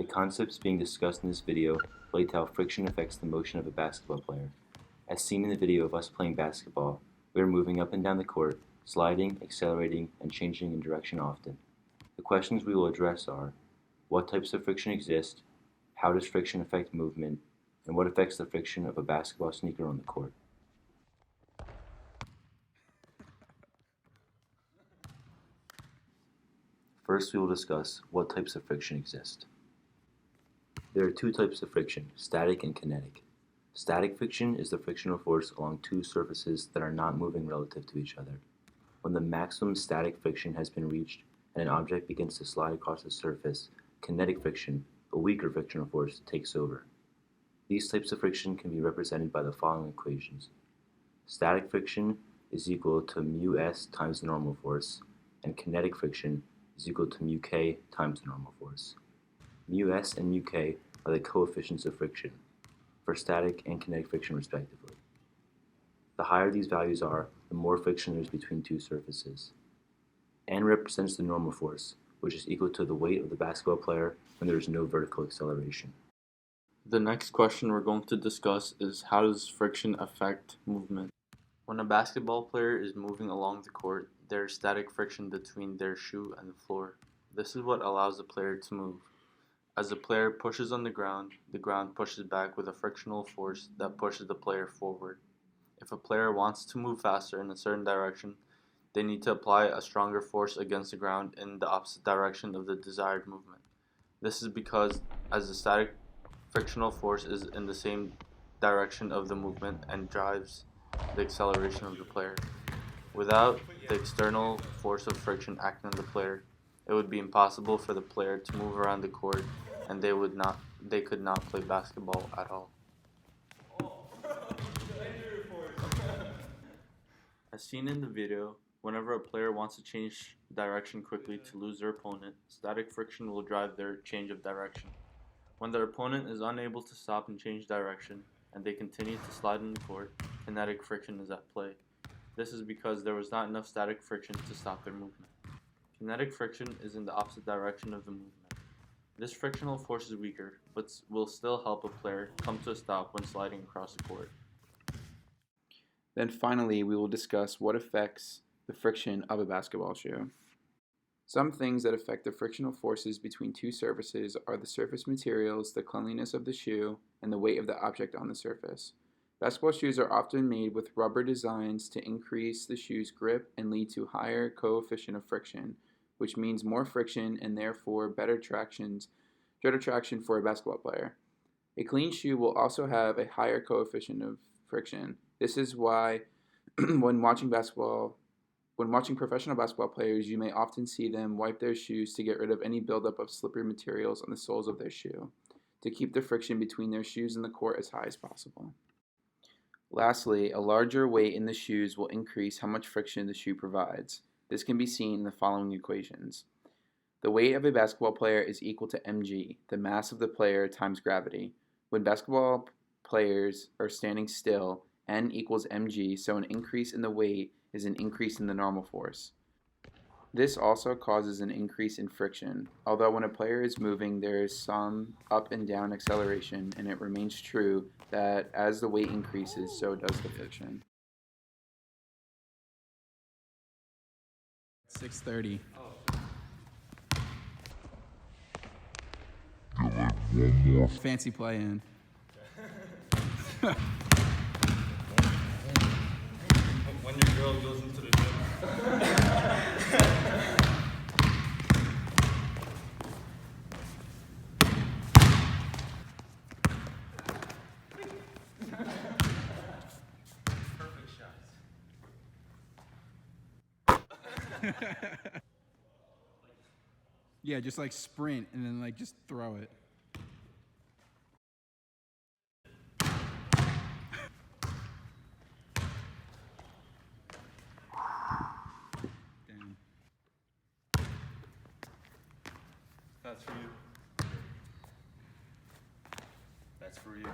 The concepts being discussed in this video relate to how friction affects the motion of a basketball player. As seen in the video of us playing basketball, we are moving up and down the court, sliding, accelerating, and changing in direction often. The questions we will address are: what types of friction exist, how does friction affect movement, and what affects the friction of a basketball sneaker on the court. First, we will discuss what types of friction exist. There are two types of friction, static and kinetic. Static friction is the frictional force along two surfaces that are not moving relative to each other. When the maximum static friction has been reached and an object begins to slide across the surface, kinetic friction, a weaker frictional force, takes over. These types of friction can be represented by the following equations. Static friction is equal to mu s times the normal force, and kinetic friction is equal to mu k times the normal force. Mu s and mu k are the coefficients of friction, for static and kinetic friction respectively. The higher these values are, the more friction there is between two surfaces. N represents the normal force, which is equal to the weight of the basketball player when there is no vertical acceleration. The next question we're going to discuss is, how does friction affect movement? When a basketball player is moving along the court, there is static friction between their shoe and the floor. This is what allows the player to move. As the player pushes on the ground pushes back with a frictional force that pushes the player forward. If a player wants to move faster in a certain direction, they need to apply a stronger force against the ground in the opposite direction of the desired movement. This is because as the static frictional force is in the same direction of the movement and drives the acceleration of the player. Without the external force of friction acting on the player, it would be impossible for the player to move around the court, and they could not play basketball at all. As seen in the video, whenever a player wants to change direction quickly to lose their opponent, static friction will drive their change of direction. When their opponent is unable to stop and change direction, and they continue to slide in the court, kinetic friction is at play. This is because there was not enough static friction to stop their movement. Kinetic friction is in the opposite direction of the movement. This frictional force is weaker, but will still help a player come to a stop when sliding across the court. Then finally, we will discuss what affects the friction of a basketball shoe. Some things that affect the frictional forces between two surfaces are the surface materials, the cleanliness of the shoe, and the weight of the object on the surface. Basketball shoes are often made with rubber designs to increase the shoe's grip and lead to higher coefficient of friction, which means more friction and therefore better traction for a basketball player. A clean shoe will also have a higher coefficient of friction. This is why when watching professional basketball players, you may often see them wipe their shoes to get rid of any buildup of slippery materials on the soles of their shoe, to keep the friction between their shoes and the court as high as possible. Lastly, a larger weight in the shoes will increase how much friction the shoe provides. This can be seen in the following equations. The weight of a basketball player is equal to mg, the mass of the player times gravity. When basketball players are standing still, N equals mg, so an increase in the weight is an increase in the normal force. This also causes an increase in friction, although when a player is moving there is some up and down acceleration, and it remains true that as the weight increases, so does the friction. 6:30. One more. Fancy play in. When your girl goes into the gym. Perfect shots. Yeah, just like sprint and then like just throw it. Damn. That's for you. That's for you.